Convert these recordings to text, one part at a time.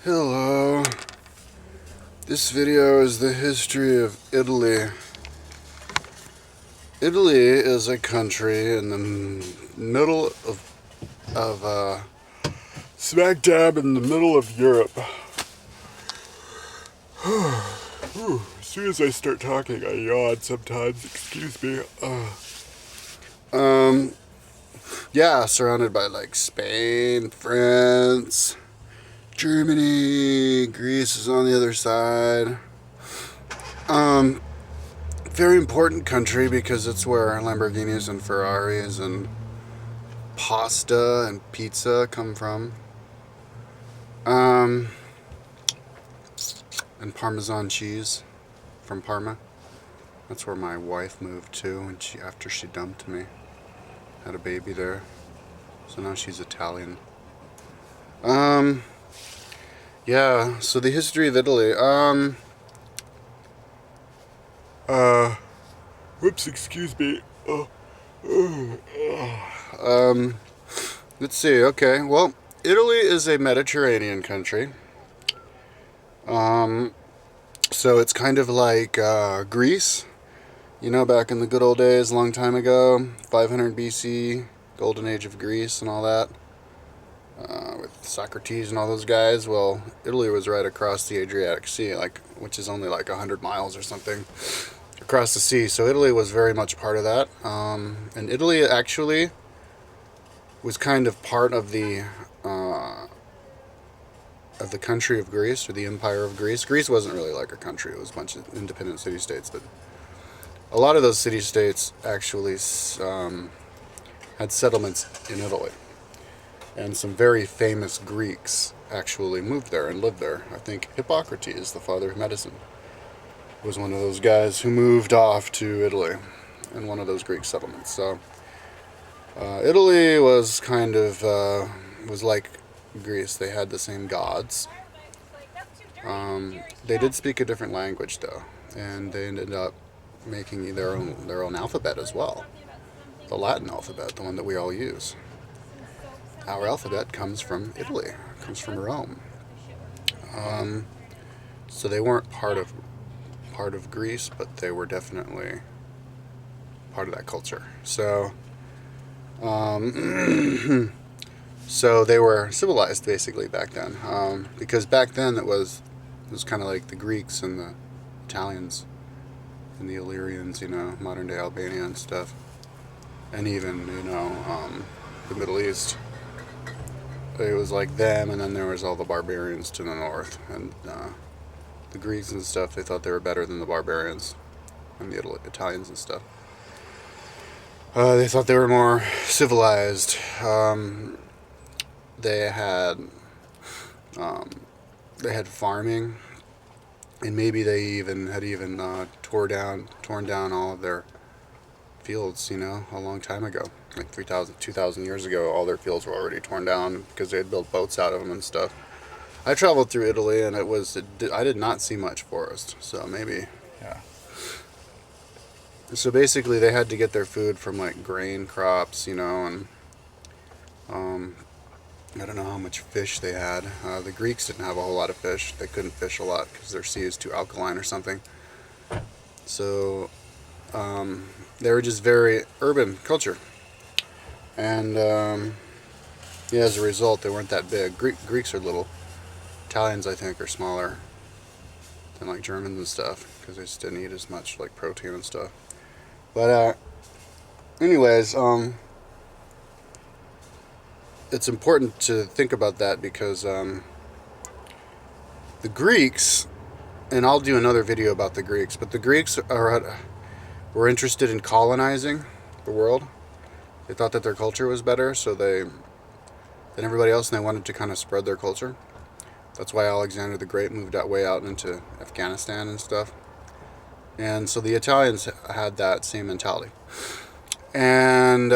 Hello. This video is the history of Italy. Italy is a country in the middle of smack dab in the middle of Europe. As soon as I start talking, I yawn sometimes. Excuse me. Yeah, surrounded by like Spain, France, Germany, Greece is on the other side. Very important country because it's where Lamborghinis and Ferraris and pasta and pizza come from. And Parmesan cheese from Parma. That's where my wife moved to when after she dumped me. Had a baby there. So now she's Italian. Yeah, so the history of Italy. Whoops, excuse me. Let's see, okay. Well, Italy is a Mediterranean country. So it's kind of like Greece. You know, back in the good old days, a long time ago, 500 BC, golden age of Greece and all that. With Socrates and all those guys. Well, Italy was right across the Adriatic Sea, which is only like 100 miles or something across the sea. So Italy was very much part of that. And Italy actually was kind of part of the country of Greece, or the Empire of Greece. Greece wasn't really like a country; it was a bunch of independent city-states. But a lot of those city-states actually had settlements in Italy. And some very famous Greeks actually moved there and lived there. I think Hippocrates, the father of medicine, was one of those guys who moved off to Italy in one of those Greek settlements. So Italy was kind of was like Greece. They had the same gods. They did speak a different language though, and they ended up making their own alphabet as well, the Latin alphabet, the one that we all use. Our alphabet comes from Italy, comes from Rome. So they weren't part of Greece, but they were definitely part of that culture. So, so they were civilized basically back then, because back then it was kind of like the Greeks and the Italians and the Illyrians, modern day Albania and stuff, and even the Middle East. It was like them, and then there was all the barbarians to the north, and the Greeks and stuff. They thought they were better than the barbarians and the Italians and stuff. They thought they were more civilized. They had farming, and maybe they had torn down all of their fields, a long time ago. Like 2,000 years ago, all their fields were already torn down because they had built boats out of them and stuff. I traveled through Italy, and I did not see much forest, so maybe, yeah. So basically, they had to get their food from like grain crops, and I don't know how much fish they had. The Greeks didn't have a whole lot of fish. They couldn't fish a lot because their sea is too alkaline or something. So they were just very urban culture. And as a result, they weren't that big. Greeks are little. Italians, I think, are smaller than like Germans and stuff because they just didn't eat as much like protein and stuff. But anyways, it's important to think about that because the Greeks, and I'll do another video about the Greeks, but the Greeks were interested in colonizing the world. They thought that their culture was better, than everybody else, and they wanted to kind of spread their culture. That's why Alexander the Great moved way out into Afghanistan and stuff. And so the Italians had that same mentality. And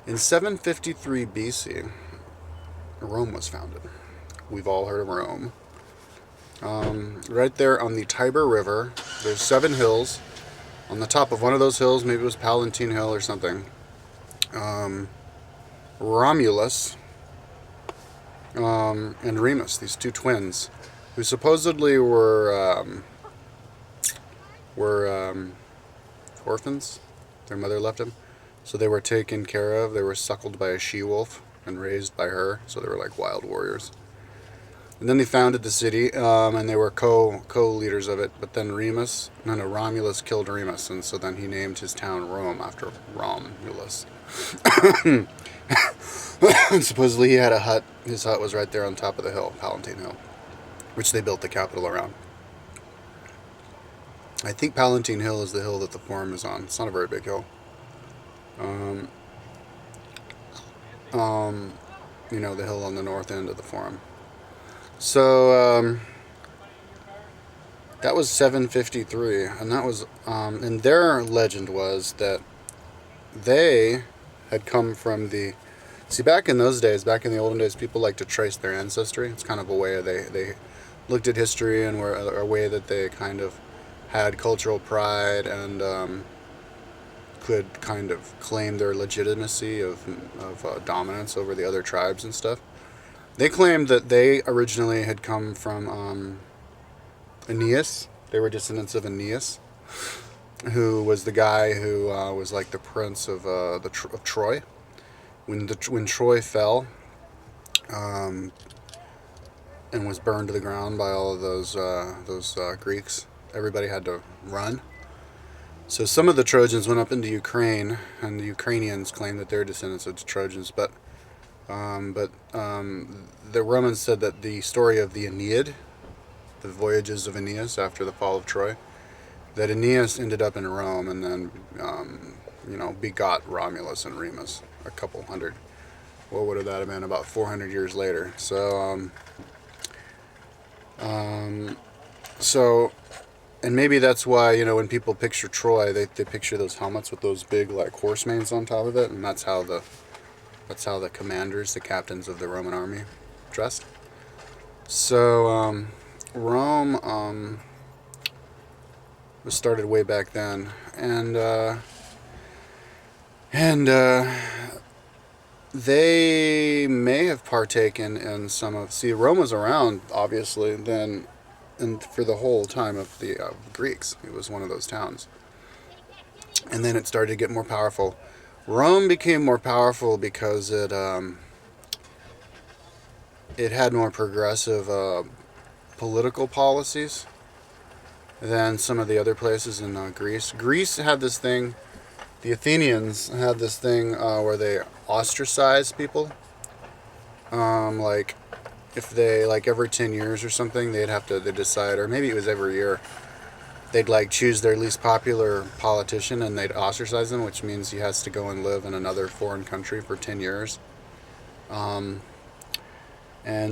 in 753 BC, Rome was founded. We've all heard of Rome. Right there on the Tiber River, there's 7 hills. On the top of one of those hills, maybe it was Palatine Hill or something, Romulus and Remus, these two twins, who supposedly were orphans. Their mother left them, so they were taken care of. They were suckled by a she-wolf and raised by her, so they were like wild warriors. And then they founded the city, and they were co-leaders of it. But then Romulus killed Remus, and so then he named his town Rome after Romulus. And supposedly he had a hut. His hut was right there on top of the hill, Palatine Hill, which they built the capital around. I think Palatine Hill is the hill that the Forum is on. It's not a very big hill. The hill on the north end of the Forum. So that was 753, and that was and their legend was that they had come from the. See, back in those days, back in the olden days, people like to trace their ancestry. It's kind of a way they looked at history and were a way that they kind of had cultural pride and could kind of claim their legitimacy of dominance over the other tribes and stuff. They claimed that they originally had come from Aeneas. They were descendants of Aeneas, who was the guy who was like the prince of Troy. When Troy fell and was burned to the ground by all of those Greeks, everybody had to run. So some of the Trojans went up into Ukraine, and the Ukrainians claimed that they're descendants of the Trojans. But the Romans said that the story of the Aeneid, the voyages of Aeneas after the fall of Troy, that Aeneas ended up in Rome and then begot Romulus and Remus a couple hundred. What would that have been? About 400 years later. So and maybe that's why, when people picture Troy, they picture those helmets with those big like horse manes on top of it, and that's how the commanders, the captains of the Roman army, dressed. So Rome was started way back then, and they may have partaken in some of. See, Rome was around obviously then. And for the whole time of the Greeks, it was one of those towns. And then it started to get more powerful. Rome became more powerful because it had more progressive political policies than some of the other places in Greece. Greece had this thing. The Athenians had this thing where they ostracize people, if they, every 10 years or something, they'd decide, or maybe it was every year, they'd, choose their least popular politician and they'd ostracize him, which means he has to go and live in another foreign country for 10 years. And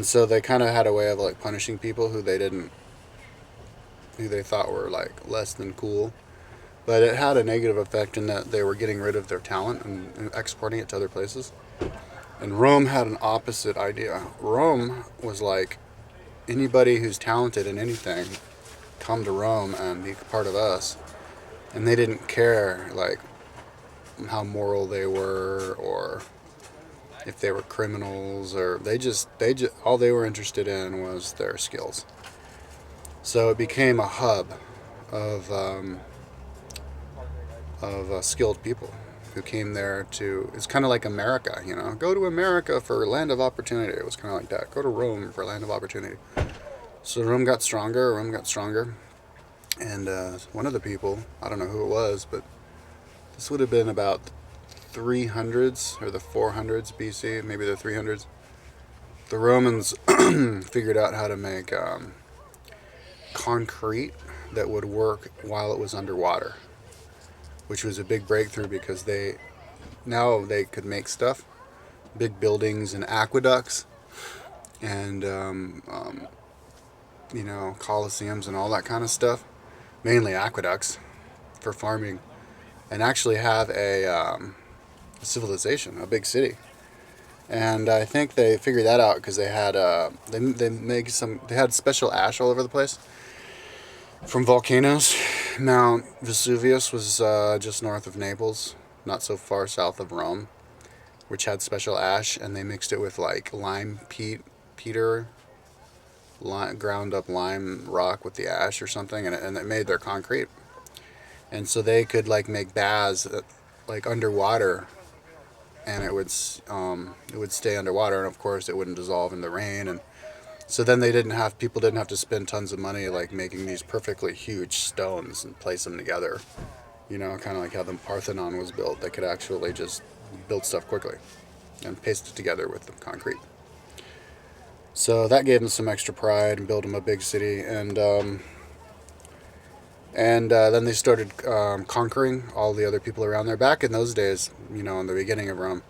so they kind of had a way of, punishing people who they thought were, less than cool. But it had a negative effect in that they were getting rid of their talent and exporting it to other places. And Rome had an opposite idea. Rome was like, anybody who's talented in anything, come to Rome and be part of us. And they didn't care, how moral they were or if they were criminals, or they just all they were interested in was their skills. So it became a hub of skilled people who came there to. It's kind of like America, Go to America for land of opportunity. It was kind of like that. Go to Rome for land of opportunity. So Rome got stronger. And one of the people, I don't know who it was, but this would have been about 300s or the 400s BC, maybe the 300s. The Romans figured out how to make concrete that would work while it was underwater, which was a big breakthrough because now they could make stuff, big buildings and aqueducts and coliseums and all that kind of stuff, mainly aqueducts for farming, and actually have a civilization, a big city. And I think they figured that out because they had they had special ash all over the place from volcanoes. Mount Vesuvius was just north of Naples, not so far south of Rome, which had special ash, and they mixed it with lime peat saltpeter, ground up lime rock with the ash or something, and it made their concrete. And so they could like make baths like underwater, and it would stay underwater, and of course it wouldn't dissolve in the rain. And so then people didn't have to spend tons of money like making these perfectly huge stones and place them together. You know, kind of like how the Parthenon was built. They could actually just build stuff quickly and paste it together with the concrete. So that gave them some extra pride and built them a big city. And then they started conquering all the other people around there. Back in those days, you know, in the beginning of Rome,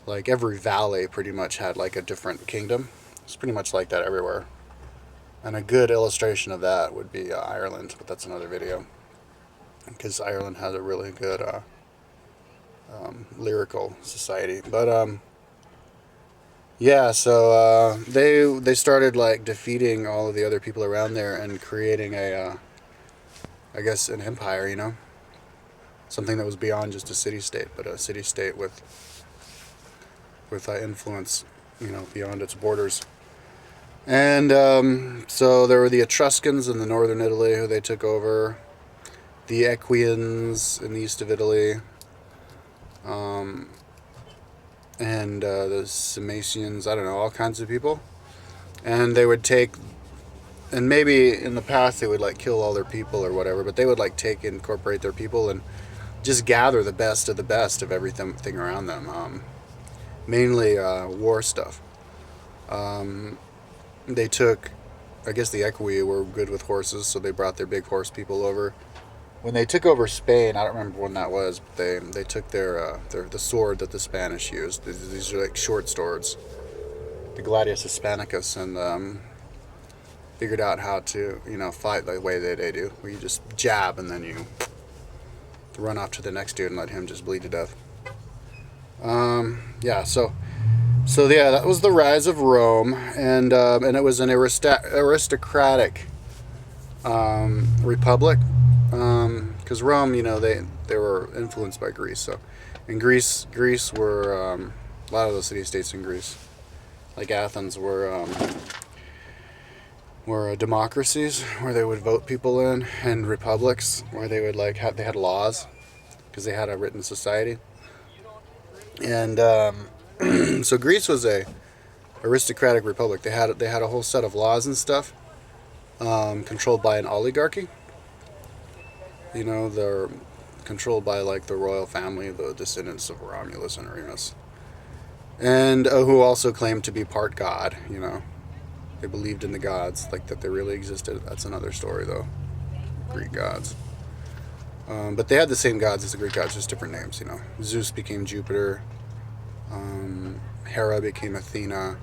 like every valley pretty much had like a different kingdom. It's pretty much like that everywhere. And a good illustration of that would be Ireland, but that's another video. Because Ireland has a really good lyrical society. But yeah, so they started like defeating all of the other people around there and creating I guess an empire, you know, something that was beyond just a city-state, but a city-state with influence, you know, beyond its borders. And so there were the Etruscans in the northern Italy who they took over, the Equians in the east of Italy, and the Sarmatians, I don't know, all kinds of people. And they would take, and maybe in the past they would like kill all their people or whatever, but they would like incorporate their people and just gather the best of everything around them. Mainly war stuff. They took, I guess the Equi were good with horses, so they brought their big horse people over. When they took over Spain, I don't remember when that was, but they took the sword that the Spanish used. These are like short swords, the Gladius Hispanicus, and figured out how to, you know, fight the way that they do, where you just jab and then you run off to the next dude and let him just bleed to death. Yeah, so yeah, that was the rise of Rome, and it was an aristocratic republic, because Rome, you know, they were influenced by Greece. So in Greece were a lot of the city-states in Greece, like Athens, were democracies where they would vote people in, and republics where they would like they had laws because they had a written society. And so Greece was a aristocratic republic. They had a whole set of laws and stuff, controlled by an oligarchy. You know, they're controlled by like the royal family, the descendants of Romulus and Remus, and who also claimed to be part god. You know, they believed in the gods, like that they really existed. That's another story, though. Greek gods. But they had the same gods as the Greek gods, just different names, you know. Zeus became Jupiter. Hera became Athena.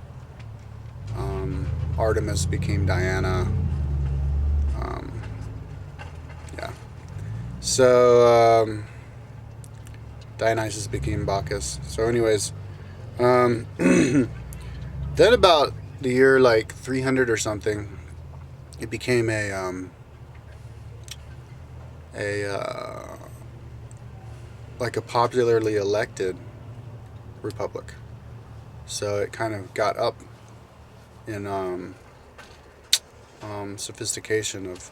Artemis became Diana. Yeah. So, Dionysus became Bacchus. So anyways, then about the year like 300 or something, it became like a popularly elected republic. So it kind of got up in sophistication of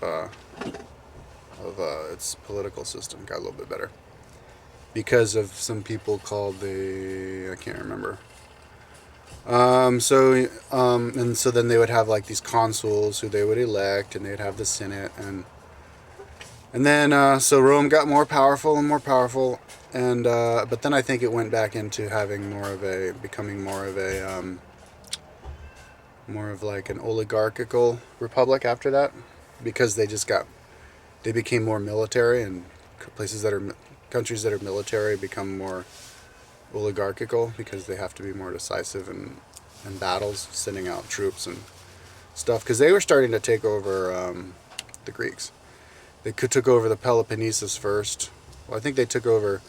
its political system. Got a little bit better because of some people called I can't remember. And so then they would have like these consuls who they would elect, and they'd have the Senate, and then so Rome got more powerful and more powerful, and but then I think it went back into having becoming more of like an oligarchical republic after that, because they became more military, and countries that are military become more oligarchical because they have to be more decisive in battles, sending out troops and stuff, because they were starting to take over the Greeks. They took over the Peloponnesus first. Well, I think they took over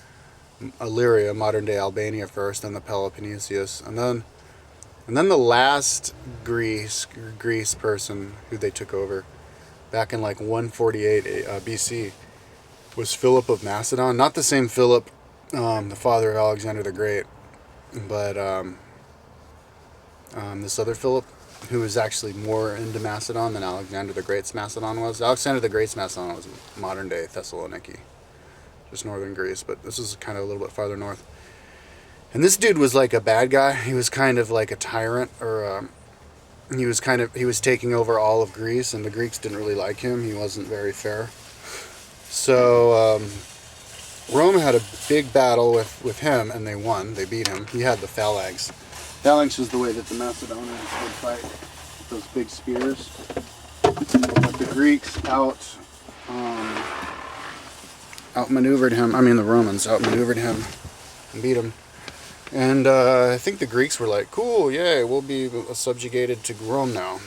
Illyria, modern-day Albania first, then the Peloponnesus, and then the last Greece person who they took over back in like 148 BC was Philip of Macedon. Not the same Philip, the father of Alexander the Great, but this other Philip. who was actually more into Macedon than Alexander the Great's Macedon was. Alexander the Great's Macedon was modern day Thessaloniki, just northern Greece, but this is kind of a little bit farther north. And this dude was like a bad guy. He was kind of like a tyrant, or he was taking over all of Greece, and the Greeks didn't really like him. He wasn't very fair. So Rome had a big battle with him, and they won. They beat him. He had the phalanx. Phalanx is the way that the Macedonians would fight with those big spears. But the Greeks outmaneuvered him. I mean, the Romans outmaneuvered him and beat him. And I think the Greeks were like, cool, yay, we'll be subjugated to Rome now.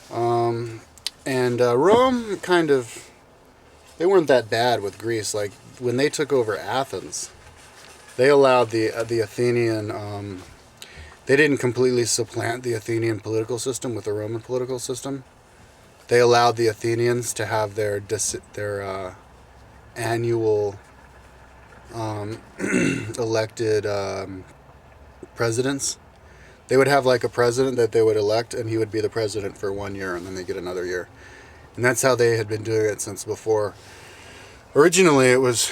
Rome kind of, they weren't that bad with Greece. Like, when they took over Athens, they allowed the Athenian, they didn't completely supplant the Athenian political system with the Roman political system. They allowed the Athenians to have their annual elected presidents. They would have like a president that they would elect, and he would be the president for 1 year, and then they get another year. And that's how they had been doing it since before. Originally, it was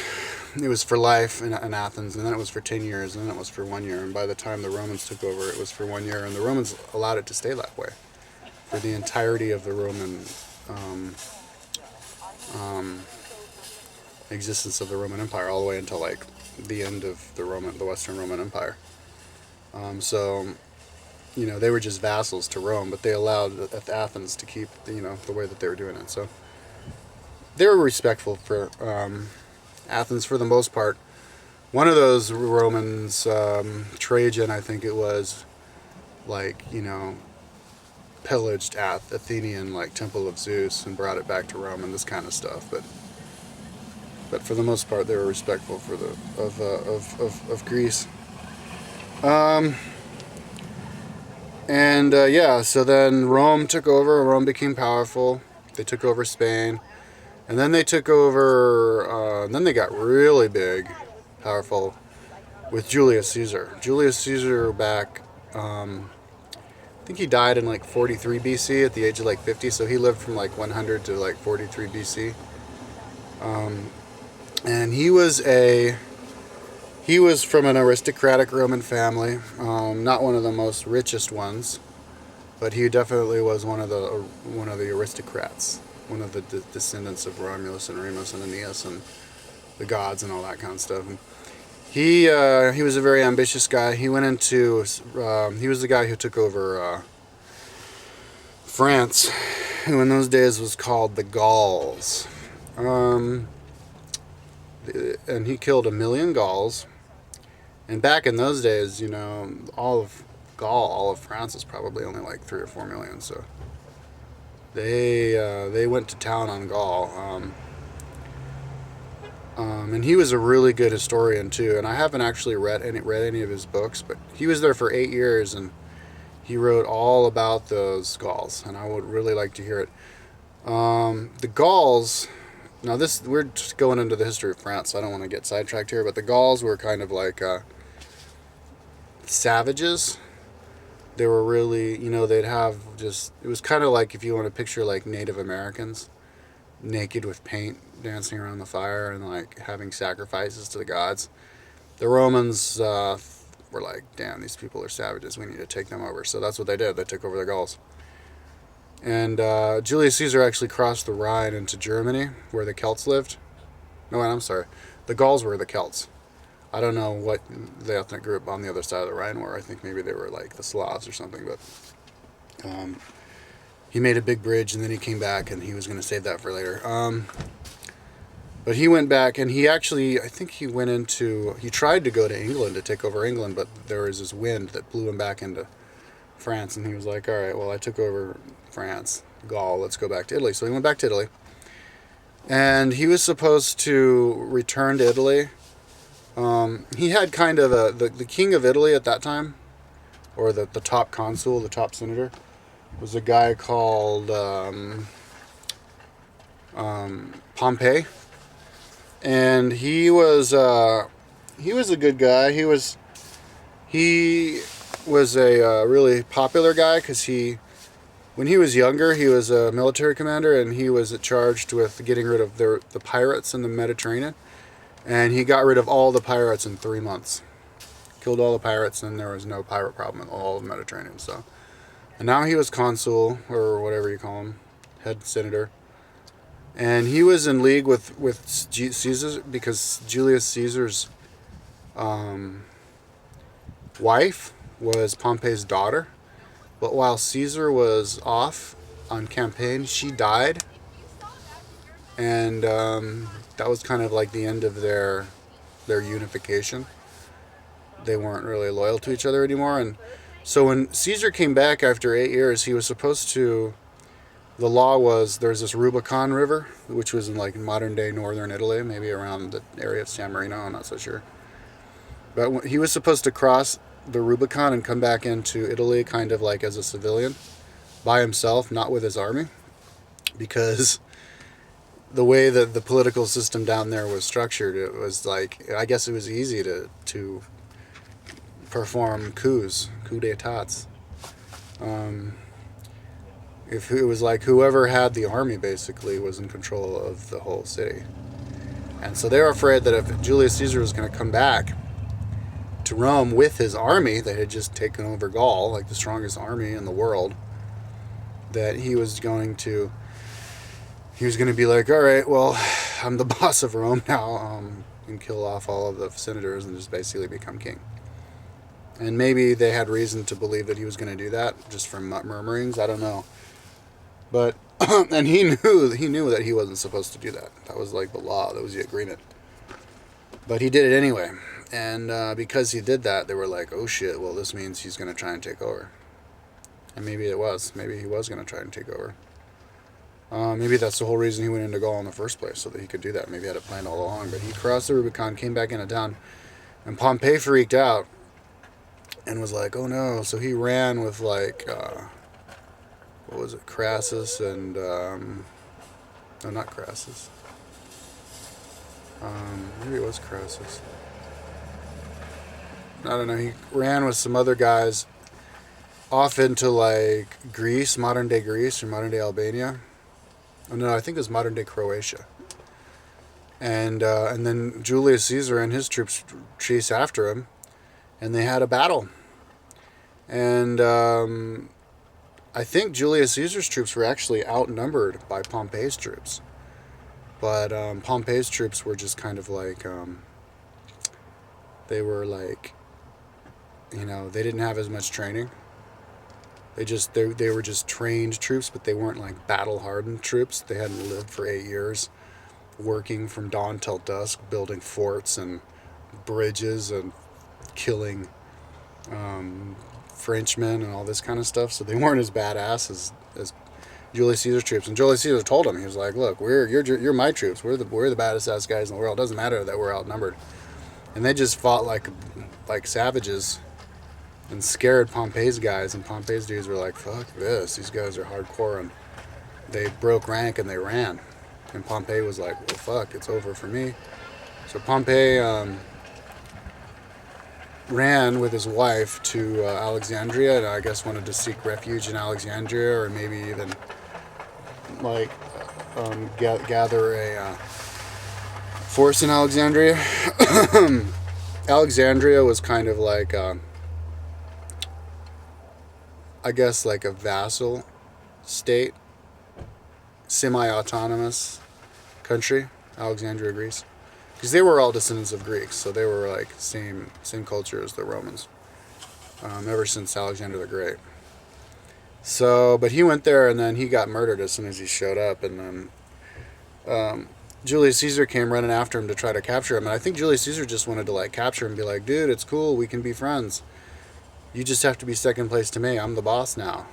for life in Athens, and then it was for 10 years, and then it was for 1 year. And by the time the Romans took over, it was for 1 year, and the Romans allowed it to stay that way for the entirety of the Roman existence of the Roman Empire, all the way until like the end of the Western Roman Empire. So, you know, they were just vassals to Rome, but they allowed Athens to keep, you know, the way that they were doing it. So they were respectful for Athens for the most part. One of those Romans, Trajan, I think it was, like, you know, pillaged Athenian like Temple of Zeus and brought it back to Rome and this kind of stuff. But for the most part, they were respectful for of Greece. Yeah, so then Rome took over. Rome became powerful. They took over Spain, and then they took over. Then they got really big, powerful, with Julius Caesar. Julius Caesar back. I think he died in like 43 BC at the age of like 50. So he lived from like 100 to like 43 BC. And he was from an aristocratic Roman family, not one of the most richest ones, but he definitely was one of the aristocrats, one of the descendants of Romulus and Remus and Aeneas and the gods and all that kind of stuff. And he was a very ambitious guy. He went into he was the guy who took over France, who in those days was called the Gauls. And he killed 1 million Gauls. And back in those days, you know, all of France was probably only like 3 or 4 million. So they went to town on Gaul. And he was a really good historian too. And I haven't actually read any of his books, but he was there for 8 years, and he wrote all about those Gauls. And I would really like to hear it. The Gauls. Now we're just going into the history of France, so I don't want to get sidetracked here, but the Gauls were kind of like savages. They were really, you know, they'd have just, it was kind of like if you want to picture like Native Americans, naked with paint, dancing around the fire and like having sacrifices to the gods. The Romans were like, damn, these people are savages, we need to take them over. So that's what they did, they took over the Gauls. And Julius Caesar actually crossed the Rhine into Germany, where the Celts lived. No, I'm sorry. The Gauls were the Celts. I don't know what the ethnic group on the other side of the Rhine were. I think maybe they were like the Slavs or something. But he made a big bridge, and then he came back, and he was going to save that for later. But he went back, and he actually, I think he tried to go to England to take over England, but there was this wind that blew him back into France, and he was like, all right, well, I took over France, Gaul, let's go back to Italy. So he went back to Italy, and he was supposed to return to Italy. He had kind of the king of Italy at that time, or the top consul, the top senator, was a guy called Pompey, and he was a good guy. was a really popular guy because when he was younger, he was a military commander and he was charged with getting rid of the pirates in the Mediterranean. And he got rid of all the pirates in 3 months. Killed all the pirates, and there was no pirate problem in all of the Mediterranean. So, and now he was consul, or whatever you call him, head senator. And he was in league with Caesar because Julius Caesar's wife was Pompey's daughter. But while Caesar was off on campaign, she died. And that was kind of like the end of their unification. They weren't really loyal to each other anymore. And so when Caesar came back after 8 years, he was supposed to... The law was there's this Rubicon River, which was in like modern day northern Italy, maybe around the area of San Marino, I'm not so sure. But he was supposed to cross the Rubicon and come back into Italy kind of like as a civilian by himself, not with his army, because the way that the political system down there was structured, it was like, I guess it was easy to perform coup d'etats. If it was like whoever had the army basically was in control of the whole city. And so they were afraid that if Julius Caesar was going to come back to Rome with his army that had just taken over Gaul, like the strongest army in the world, that he was going to be like, all right, well, I'm the boss of Rome now, and kill off all of the senators and just basically become king. And maybe they had reason to believe that he was going to do that, just from murmurings, I don't know. But, and he knew that he wasn't supposed to do that. That was like the law, that was the agreement. But he did it anyway. And because he did that, they were like, oh shit, well, this means he's going to try and take over. And maybe it was. Maybe he was going to try and take over. Maybe that's the whole reason he went into Gaul in the first place, so that he could do that. Maybe he had it planned all along. But he crossed the Rubicon, came back into town, and Pompey freaked out and was like, oh no. So he ran with like, what was it, Crassus and, no, not Crassus. Maybe it was Crassus. I don't know. He ran with some other guys off into like Greece, modern day Greece or modern day Albania. Oh no, I think it was modern day Croatia. And then Julius Caesar and his troops chased after him, and they had a battle. And I think Julius Caesar's troops were actually outnumbered by Pompey's troops. But Pompey's troops were just kind of like, they were like, they didn't have as much training. They were just trained troops, but they weren't like battle-hardened troops. They hadn't lived for 8 years, working from dawn till dusk, building forts and bridges and killing Frenchmen and all this kind of stuff. So they weren't as badass as Julius Caesar's troops. And Julius Caesar told him, he was like, "Look, you're my troops. We're the baddest ass guys in the world. It doesn't matter that we're outnumbered." And they just fought like savages and scared Pompey's guys, and Pompey's dudes were like, fuck this, these guys are hardcore, and they broke rank and they ran. And Pompey was like, well, fuck, it's over for me. So Pompey ran with his wife to Alexandria, and I guess wanted to seek refuge in Alexandria, or maybe even like gather a force in Alexandria. Alexandria was kind of like I guess like a vassal state, semi-autonomous country, Alexandria, Greece, because they were all descendants of Greeks, so they were like same culture as the Romans, ever since Alexander the Great. So, but he went there and then he got murdered as soon as he showed up, and then Julius Caesar came running after him to try to capture him, and I think Julius Caesar just wanted to like capture him and be like, dude, it's cool, we can be friends. You just have to be second place to me. I'm the boss now.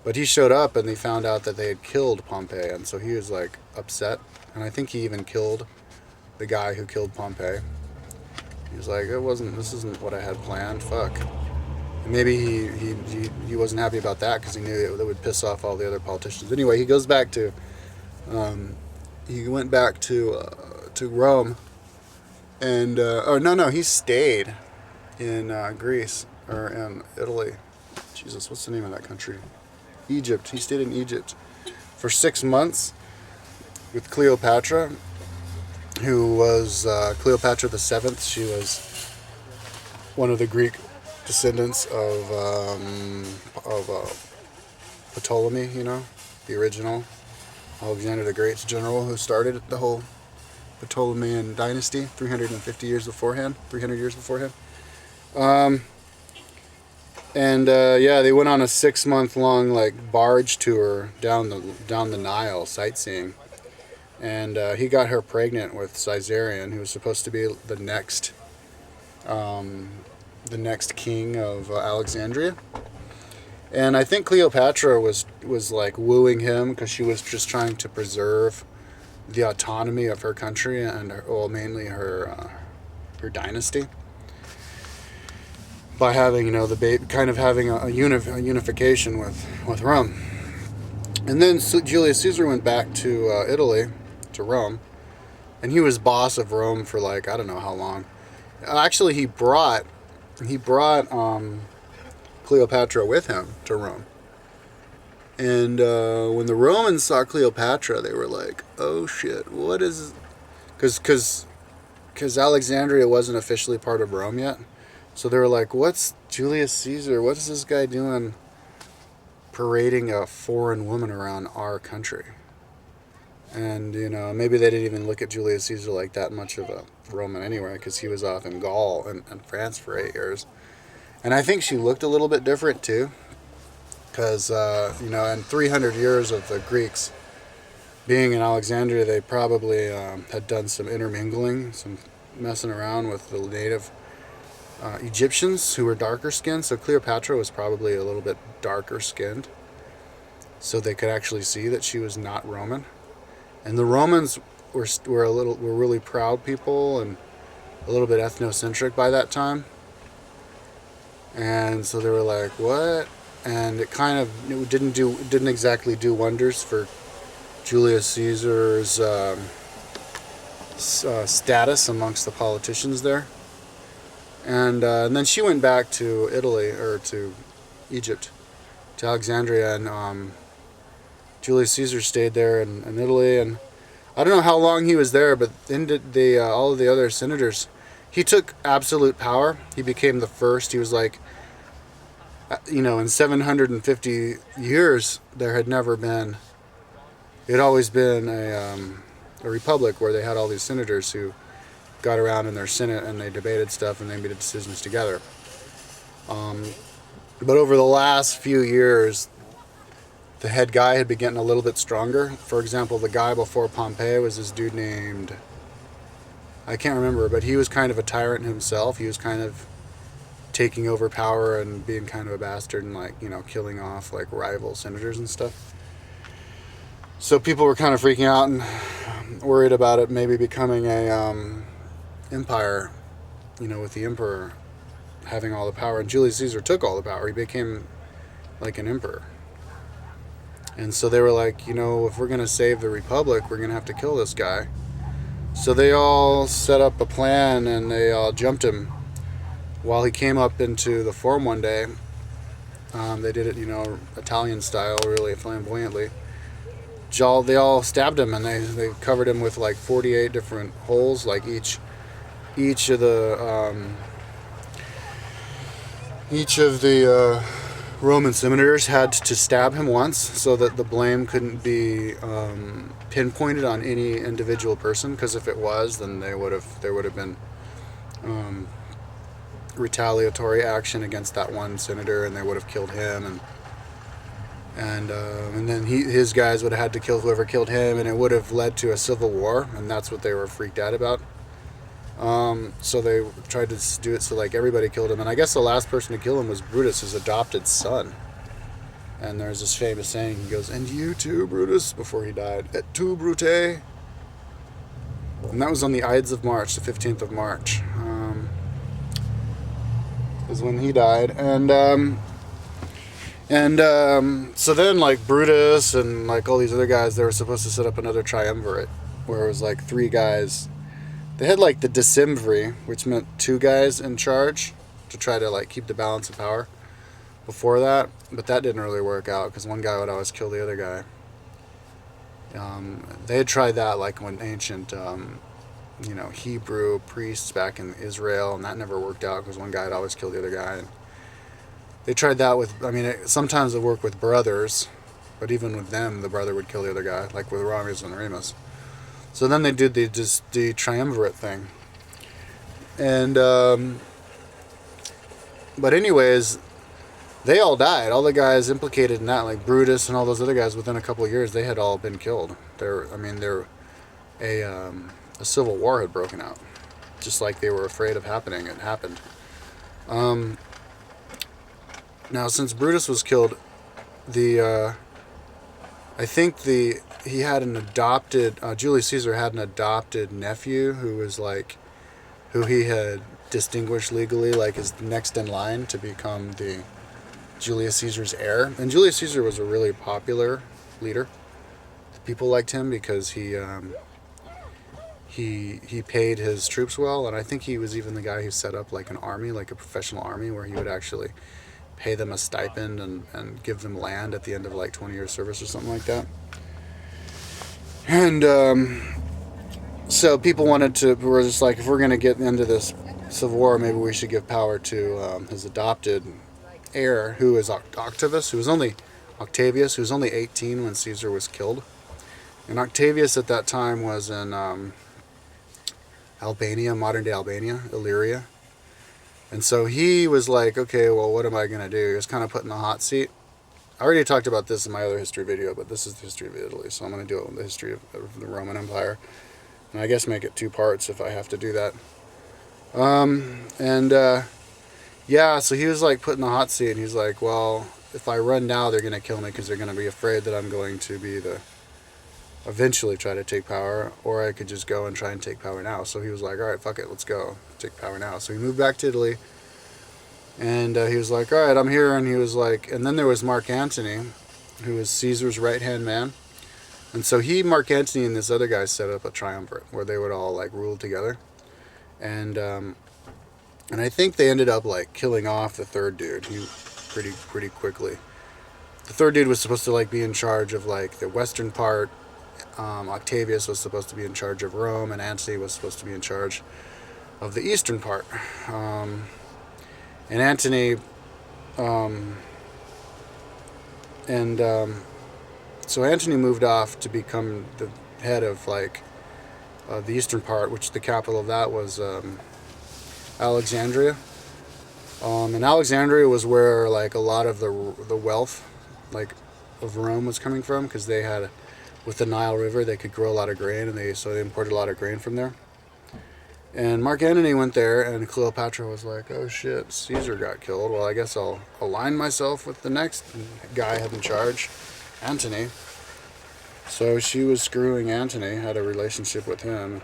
But he showed up and they found out that they had killed Pompey, and so he was like upset. And I think he even killed the guy who killed Pompey. He was like, this isn't what I had planned. Fuck. And maybe he wasn't happy about that because he knew it would piss off all the other politicians. Anyway, he goes back to he went back to Rome, and he stayed. in Greece, or in Italy. Jesus, what's the name of that country? Egypt. He stayed in Egypt for 6 months with Cleopatra, who was Cleopatra the Seventh. She was one of the Greek descendants of Ptolemy, the original Alexander the Great's general who started the whole Ptolemaic dynasty 300 years beforehand. They went on a 6-month long barge tour down the Nile sightseeing, and he got her pregnant with Caesarion, who was supposed to be the next king of Alexandria. And I think Cleopatra was wooing him because she was just trying to preserve the autonomy of her country and mainly her dynasty by having having a unification with Rome. And then Julius Caesar went back to Italy, to Rome, and he was boss of Rome for I don't know how long. Actually, he brought Cleopatra with him to Rome. And when the Romans saw Cleopatra, they were like, "Oh shit, what is?" Because Alexandria wasn't officially part of Rome yet, so they were like, "What's Julius Caesar? What is this guy doing, parading a foreign woman around our country?" And maybe they didn't even look at Julius Caesar like that much of a Roman anyway, because he was off in Gaul and France for 8 years. And I think she looked a little bit different too, because in 300 years of the Greeks being in Alexandria, they probably had done some intermingling, some messing around with the native Egyptians who were darker skinned. So Cleopatra was probably a little bit darker skinned, so they could actually see that she was not Roman. And the Romans were really proud people and a little bit ethnocentric by that time. And so they were like, "What?" And it didn't exactly do wonders for Julius Caesar's status amongst the politicians there. And then she went back to Italy, or to Egypt, to Alexandria, and Julius Caesar stayed there in Italy. And I don't know how long he was there, but then all of the other senators, he took absolute power. He became the first. He was in 750 years, there had never been. It had always been a republic where they had all these senators who got around in their senate and they debated stuff and they made decisions together. But over the last few years, the head guy had been getting a little bit stronger. For example, the guy before Pompey was this dude named, I can't remember, but he was kind of a tyrant himself. He was kind of taking over power and being kind of a bastard and killing off rival senators and stuff. So people were kind of freaking out and worried about it maybe becoming a empire, with the emperor having all the power. And Julius Caesar took all the power. He became like an emperor. And so they were like, if we're going to save the republic, we're going to have to kill this guy. So they all set up a plan and they all jumped him while he came up into the forum one day. They did it, Italian style, really flamboyantly. They all stabbed him and they covered him with 48 different holes, each of the Roman senators had to stab him once so that the blame couldn't be pinpointed on any individual person, because if it was, then there would have been retaliatory action against that one senator, and they would have killed him, and then his guys would have had to kill whoever killed him, and it would have led to a civil war, and that's what they were freaked out about. So they tried to do it so everybody killed him, and I guess the last person to kill him was Brutus, his adopted son. And there's this famous saying, he goes, "And you too, Brutus," before he died, "Et tu, Brute." And that was on the Ides of March, the 15th of March, is when he died. So then Brutus and all these other guys, they were supposed to set up another triumvirate where it was 3 guys. They had the decemviri, which meant 2 guys in charge, to try to like keep the balance of power before that, but that didn't really work out because one guy would always kill the other guy. They had tried that like when ancient Hebrew priests back in Israel, and that never worked out because one guy would always kill the other guy. And they tried that with, sometimes it worked with brothers, but even with them, the brother would kill the other guy, like with Romulus and Remus. So then they did the triumvirate thing. And, but anyways, they all died. All the guys implicated in that, like Brutus and all those other guys, within a couple of years, they had all been killed. A civil war had broken out, just like they were afraid of happening. It happened. Now, since Brutus was killed, he had an adopted, Julius Caesar had an adopted nephew who he had distinguished legally, like his next in line to become the Julius Caesar's heir. And Julius Caesar was a really popular leader. People liked him because he paid his troops well, and I think he was even the guy who set up like an army, like a professional army, where he would actually pay them a stipend and give them land at the end of like 20 years service or something like that. And so people were just like, if we're going to get into this civil war, maybe we should give power to his adopted heir, who is Octavius, who was only 18 when Caesar was killed. And Octavius at that time was in Albania, modern day Albania, Illyria. And so he was like, okay, well, what am I going to do? He was kind of put in the hot seat. I already talked about this in my other history video, but this is the history of Italy, so I'm going to do it with the history of the Roman Empire. And I guess make it 2 parts if I have to do that. So he was like put in the hot seat, and he's like, well, if I run now, they're going to kill me because they're going to be afraid that I'm going to eventually try to take power, or I could just go and try and take power now. So he was like, all right, fuck it, let's go take power now. So he moved back to Italy, and he was like, all right, I'm here. And he was like, and then there was Mark Antony, who was Caesar's right-hand man. And so Mark Antony and this other guy set up a triumvirate where they would all like rule together. And I think they ended up like killing off the third dude pretty quickly. The third dude was supposed to like be in charge of like the western part. Octavius was supposed to be in charge of Rome, and Antony was supposed to be in charge of the eastern part. And Antony, so Antony moved off to become the head of like the eastern part, which the capital of that was Alexandria. And Alexandria was where like a lot of the wealth like of Rome was coming from, because they had, with the Nile River, they could grow a lot of grain, and so they imported a lot of grain from there. And Mark Antony went there, and Cleopatra was like, oh shit, Caesar got killed. Well, I guess I'll align myself with the next guy in charge, Antony. So she was screwing Antony, had a relationship with him.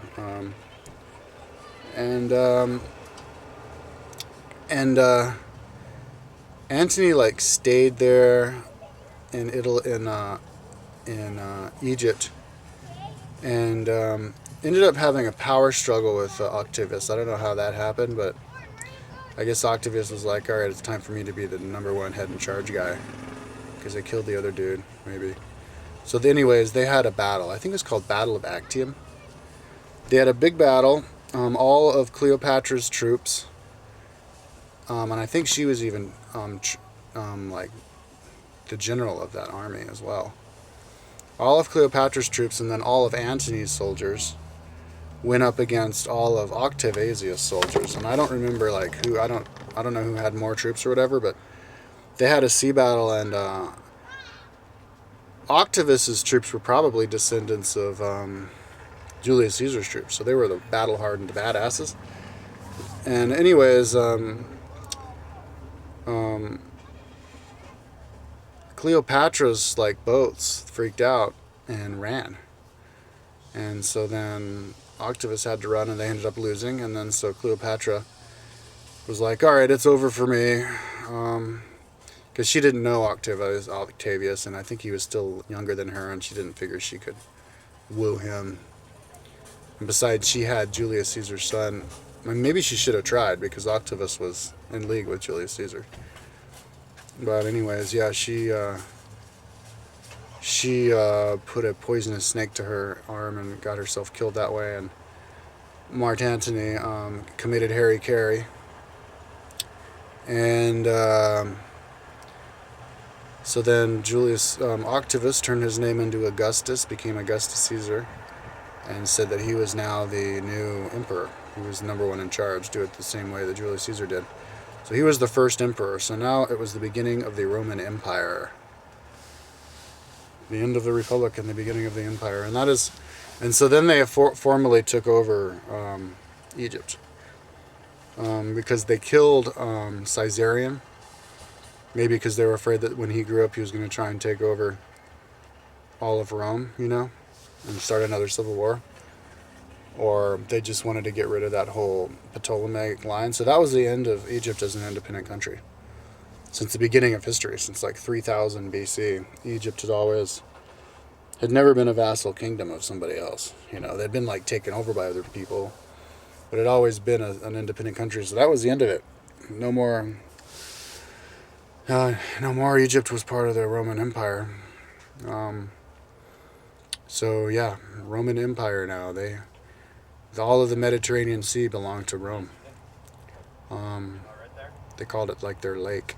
Antony like stayed there in Italy, in Egypt, and ended up having a power struggle with Octavius. I don't know how that happened, but I guess Octavius was like, all right, it's time for me to be the #1 head in charge guy, because they killed the other dude, maybe. So anyways, they had a battle. I think it was called Battle of Actium. They had a big battle. All of Cleopatra's troops, and I think she was even like the general of that army as well. All of Cleopatra's troops and then all of Antony's soldiers went up against all of Octavius' soldiers. And I don't remember like who, I don't know who had more troops or whatever, but they had a sea battle, and Octavius' troops were probably descendants of Julius Caesar's troops, so they were the battle-hardened badasses. And anyways, Cleopatra's like boats freaked out and ran, and so then Octavius had to run, and they ended up losing. And then so Cleopatra was like, all right, it's over for me, because she didn't know Octavius, and I think he was still younger than her, and she didn't figure she could woo him. And besides, she had Julius Caesar's son And maybe she should have tried because Octavius was in league with Julius Caesar. But anyways, yeah, she put a poisonous snake to her arm and got herself killed that way. And Mark Antony committed hara-kiri. And so then Julius Octavius turned his name into Augustus, became Augustus Caesar, and said that he was now the new emperor. He was number one in charge, do it the same way that Julius Caesar did. So he was the first emperor. So now it was the beginning of the Roman Empire. The end of the Republic and the beginning of the Empire. And so then they formally took over Egypt. Because they killed Caesarion. Maybe because they were afraid that when he grew up he was going to try and take over all of Rome, and start another civil war. Or they just wanted to get rid of that whole Ptolemaic line. So that was the end of Egypt as an independent country. Since the beginning of history, since like 3000 BC, Egypt had never been a vassal kingdom of somebody else. They'd been like taken over by other people, but it had always been an independent country. So that was the end of it. No more Egypt was part of the Roman Empire. So yeah, Roman Empire now. All of the Mediterranean Sea belonged to Rome. They called it like their lake.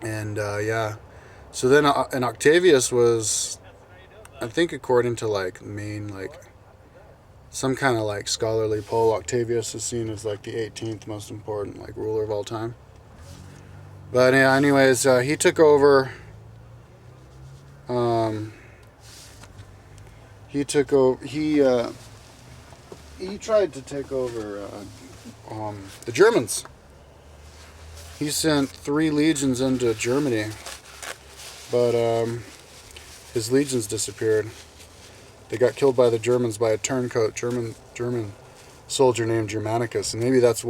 Yeah. So then, and Octavius was, I think according to some kind of scholarly poll, Octavius is seen as like the 18th most important ruler of all time. But yeah, anyways, he took over. He tried to take over the Germans. He sent 3 legions into Germany, but his legions disappeared. They got killed by the Germans by a turncoat German soldier named Germanicus, and maybe that's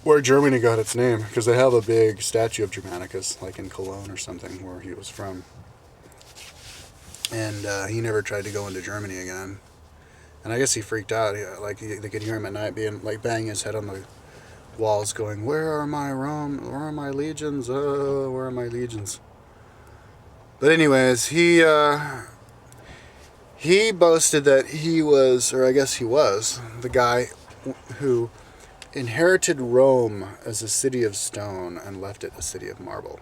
where Germany got its name, because they have a big statue of Germanicus, like in Cologne or something, where he was from. And he never tried to go into Germany again. And I guess he freaked out. They could hear him at night banging his head on the walls going, "Where are my Rome? Where are my legions? Oh, where are my legions?" But anyways, he boasted that he was, or I guess he was, the guy who inherited Rome as a city of stone and left it a city of marble.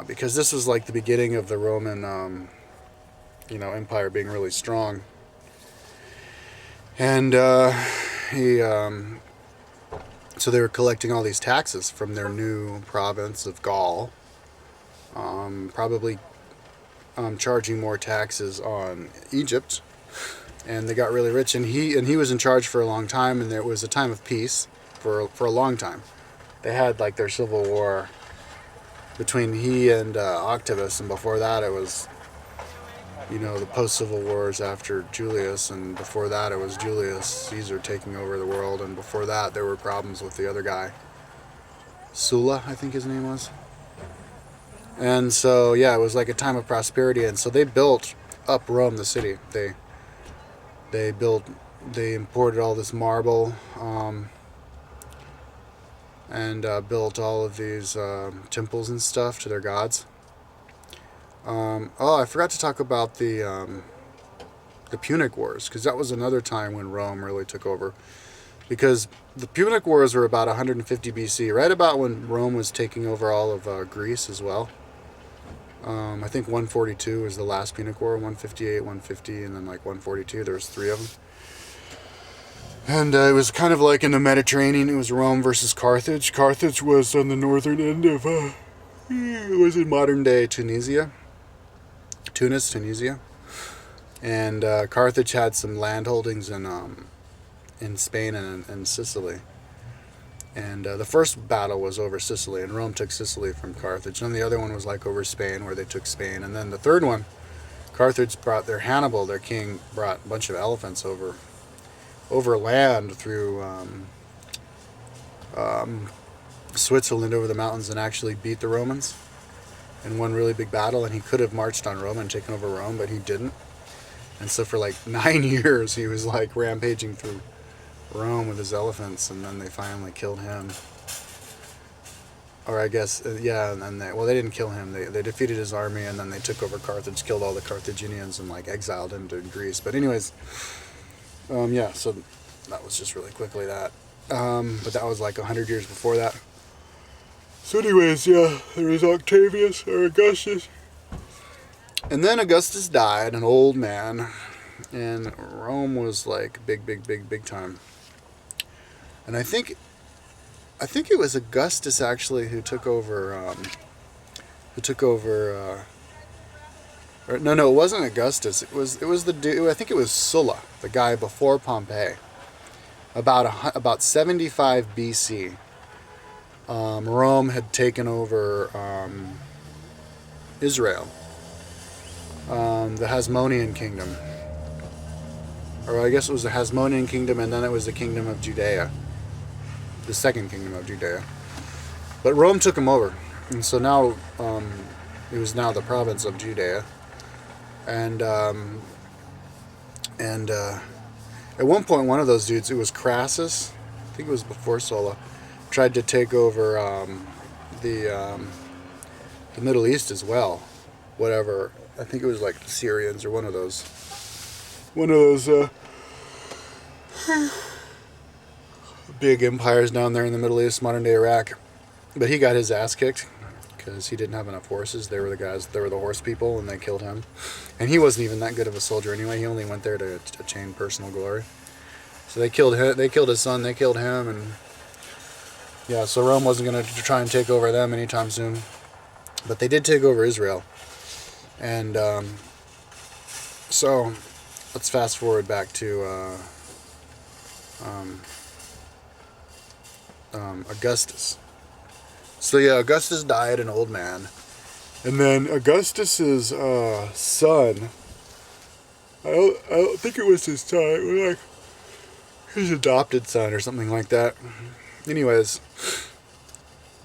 Because this was like the beginning of the Roman empire being really strong. And so they were collecting all these taxes from their new province of Gaul, probably charging more taxes on Egypt, and they got really rich. And he was in charge for a long time, and there was a time of peace for a long time. They had their civil war between he and Octavius, and before that it was the post-civil wars after Julius, and before that it was Julius Caesar taking over the world, and before that there were problems with the other guy, Sulla, I think his name was. And so yeah, it was like a time of prosperity, and so they built up Rome, the city. They imported all this marble, and built all of these temples and stuff to their gods. I forgot to talk about the Punic Wars, because that was another time when Rome really took over. Because the Punic Wars were about 150 BC, right about when Rome was taking over all of Greece as well. I think 142 was the last Punic War, 158, 150, and then 142. There was 3 of them. And it was kind of like in the Mediterranean. It was Rome versus Carthage. Carthage was on the northern end of, it was in modern day Tunisia. And Carthage had some land holdings in Spain and Sicily. And the first battle was over Sicily, and Rome took Sicily from Carthage. And the other one was over Spain, where they took Spain. And then the third one, Carthage brought Hannibal, their king, brought a bunch of elephants over land through Switzerland, over the mountains, and actually beat the Romans in one really big battle. And he could have marched on Rome and taken over Rome, but he didn't. And so for like 9 years, he was like rampaging through Rome with his elephants, and then they finally killed him. Or I guess, yeah, and then they didn't kill him. They defeated his army, and then they took over Carthage, killed all the Carthaginians, and like exiled him to Greece. But anyways, yeah, so that was just really quickly that. But that was like 100 years before that. So anyways, yeah, there was Octavius, or Augustus. And then Augustus died, an old man, and Rome was like big time. And I think it was Augustus actually who took over. Or, no, it wasn't Augustus. It was the dude. I think it was Sulla, the guy before Pompey. About 75 BC, Rome had taken over Israel, the Hasmonean kingdom, or I guess it was the Hasmonean kingdom, and then it was the kingdom of Judea. The second kingdom of Judea. But Rome took him over. And so now it was now the province of Judea. And at one point, one of those dudes, it was Crassus, I think it was before Sulla, tried to take over the Middle East as well. Whatever. I think it was like the Syrians or one of those big empires down there in the Middle East, modern day Iraq. But he got his ass kicked because he didn't have enough horses. They were the horse people, and they killed him. And he wasn't even that good of a soldier anyway. He only went there to attain personal glory. So they killed him. They killed his son. They killed him, and yeah. So Rome wasn't going to try and take over them anytime soon. But they did take over Israel. And so let's fast forward back to Augustus. So yeah, Augustus died an old man, and then Augustus's son. I don't think it was his son. It was like his adopted son or something like that. Anyways,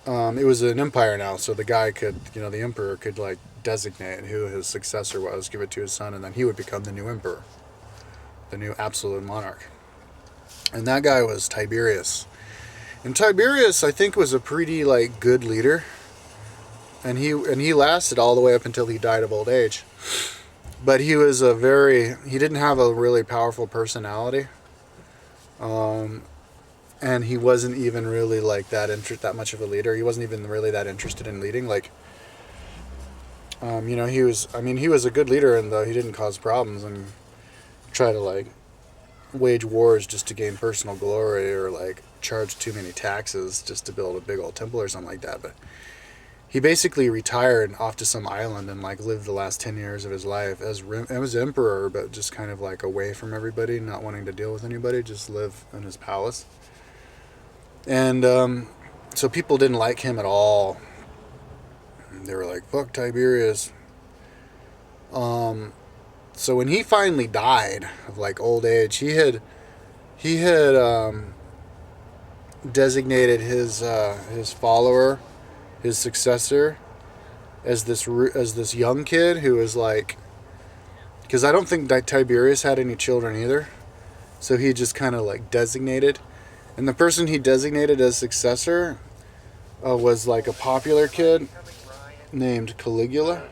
it was an empire now, so the guy could, the emperor could like designate who his successor was, give it to his son, and then he would become the new emperor, the new absolute monarch. And that guy was Tiberius. And Tiberius, I think, was a pretty like good leader, and he lasted all the way up until he died of old age. But he didn't have a really powerful personality, and he wasn't even really like that much of a leader. He wasn't even really that interested in leading. Like, he was a good leader, and though he didn't cause problems and try to like wage wars just to gain personal glory, or like charge too many taxes just to build a big old temple or something like that. But he basically retired off to some island and like lived the last 10 years of his life as emperor, but just kind of like away from everybody, not wanting to deal with anybody, just live in his palace. And so people didn't like him at all. They were like, fuck Tiberius. So when he finally died of like old age, he had designated his follower, his successor, as this young kid who was like, because I don't think Tiberius had any children either, so he just kind of like designated, and the person he designated as successor was like a popular kid named Caligula.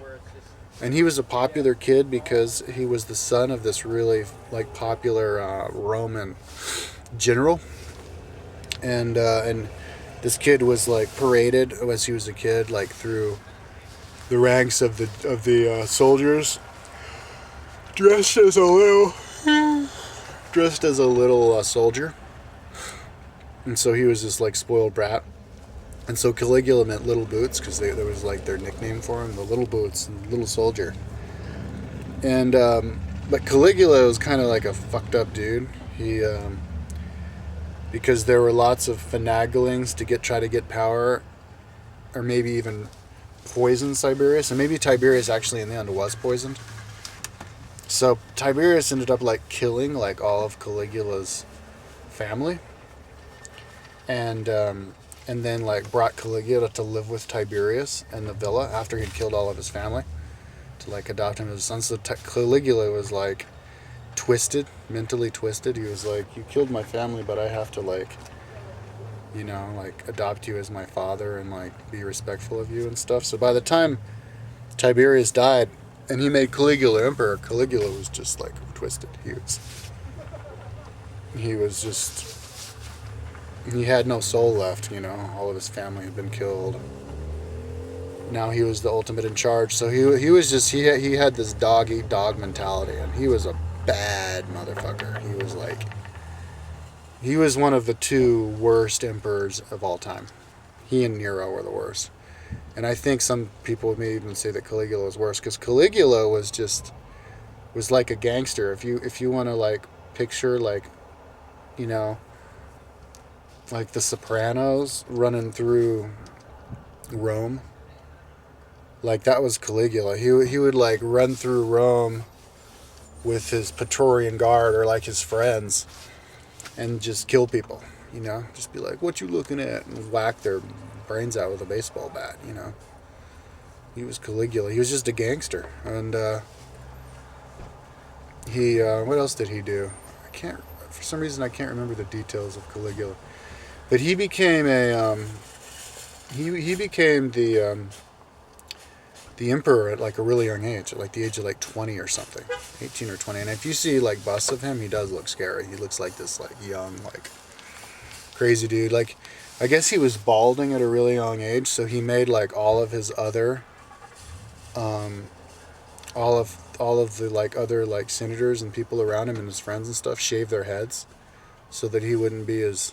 And he was a popular kid because he was the son of this really like popular Roman general, and this kid was like paraded as he was a kid, like through the ranks of the soldiers, dressed as a little soldier, and so he was this like spoiled brat. And so Caligula meant little boots because there was like their nickname for him, the little boots, and little soldier. And but Caligula was kind of like a fucked up dude. He because there were lots of finaglings to try to get power, or maybe even poison Tiberius, and maybe Tiberius actually in the end was poisoned. So Tiberius ended up like killing like all of Caligula's family, and then like brought Caligula to live with Tiberius in the villa after he'd killed all of his family, to like adopt him as a son. So Caligula was like twisted, mentally twisted. He was like, you killed my family, but I have to like, like adopt you as my father and like be respectful of you and stuff. So by the time Tiberius died and he made Caligula emperor, Caligula was just like twisted. He was just, he had no soul left. All of his family had been killed. Now he was the ultimate in charge. So he was just, he had this dog eat dog mentality, and he was a bad motherfucker. He was one of the two worst emperors of all time. He and Nero were the worst. And I think some people may even say that Caligula was worse, because Caligula was like a gangster. If you want to like picture like, like the Sopranos running through Rome, like that was Caligula. He would like run through Rome with his Praetorian Guard or like his friends and just kill people. Just be like, what you looking at? And whack their brains out with a baseball bat. He was Caligula. He was just a gangster. And he what else did he do? For some reason I can't remember the details of Caligula. But he became he became the emperor at like a really young age, at like the age of like 20 or something, 18 or 20. And if you see like busts of him, he does look scary. He looks like this like young, like crazy dude. Like, I guess he was balding at a really young age, so he made like all of his other, all of the like other like senators and people around him and his friends and stuff shave their heads, so that he wouldn't be as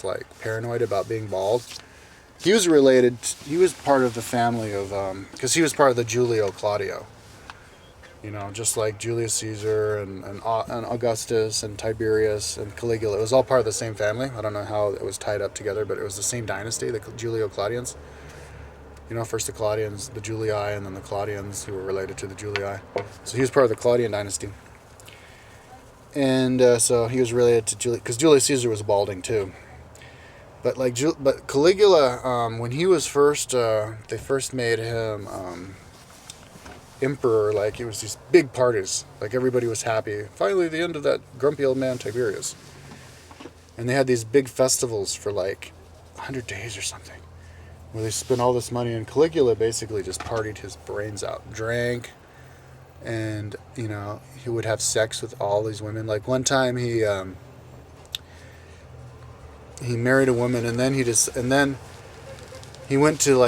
like paranoid about being bald. He was part of the family of, because he was part of the Julio Claudio. Just like Julius Caesar and Augustus and Tiberius and Caligula. It was all part of the same family. I don't know how it was tied up together, but it was the same dynasty, the Julio Claudians. First the Claudians, the Julii, and then the Claudians, who were related to the Julii. So he was part of the Claudian dynasty. And so he was related to Julius, because Julius Caesar was balding too. But Caligula, when he was they first made him emperor. Like, it was these big parties. Like, everybody was happy. Finally, the end of that grumpy old man Tiberius. And they had these big festivals for like 100 days or something, where they spent all this money. And Caligula basically just partied his brains out, drank, and he would have sex with all these women. Like, one time he married a woman, and then he went to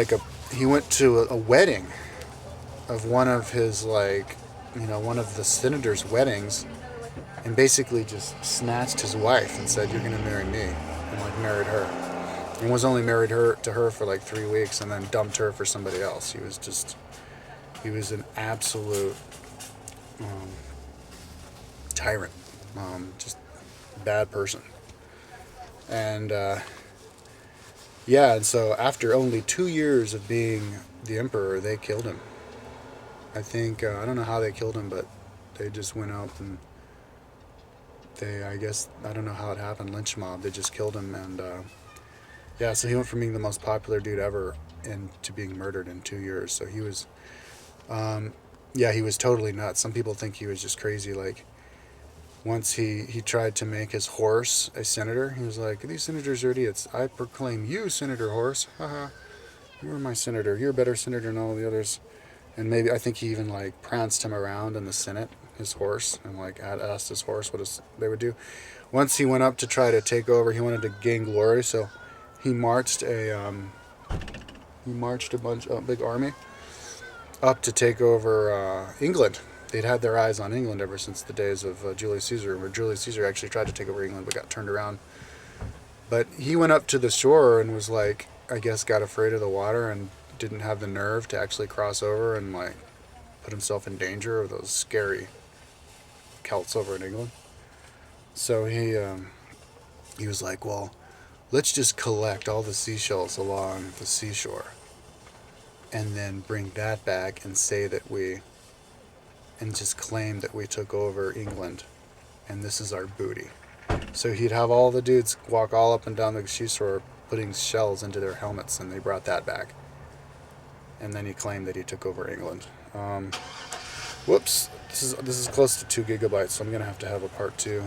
a wedding of one of his one of the senators' weddings, and basically just snatched his wife and said, "You're gonna marry me," and like married her, and was only married to her for like 3 weeks, and then dumped her for somebody else. He was an absolute tyrant, just bad person. And and so after only 2 years of being the emperor, they killed him. I think, I don't know how they killed him, but they just went out and I don't know how it happened, lynch mob, they just killed him. And so he went from being the most popular dude ever to being murdered in 2 years. So he was, he was totally nuts. Some people think he was just crazy. Like, once he tried to make his horse a senator. He was like, "These senators are idiots. I proclaim you Senator Horse. Haha. You're my senator. You're a better senator than all the others." And maybe, I think he even like pranced him around in the Senate, his horse, and like asked his horse what they would do. Once he went up to try to take over, he wanted to gain glory, so he marched a big army up to take over England. They'd had their eyes on England ever since the days of Julius Caesar, where Julius Caesar actually tried to take over England but got turned around. But he went up to the shore and was like, I guess got afraid of the water and didn't have the nerve to actually cross over and like put himself in danger of those scary Celts over in England. So he was like, well, let's just collect all the seashells along the seashore and then bring that back and and just claim that we took over England and this is our booty. So he'd have all the dudes walk all up and down the seashore putting shells into their helmets, and they brought that back. And then he claimed that he took over England. Whoops. This is close to 2 gigabytes, so I'm going to have a part 2.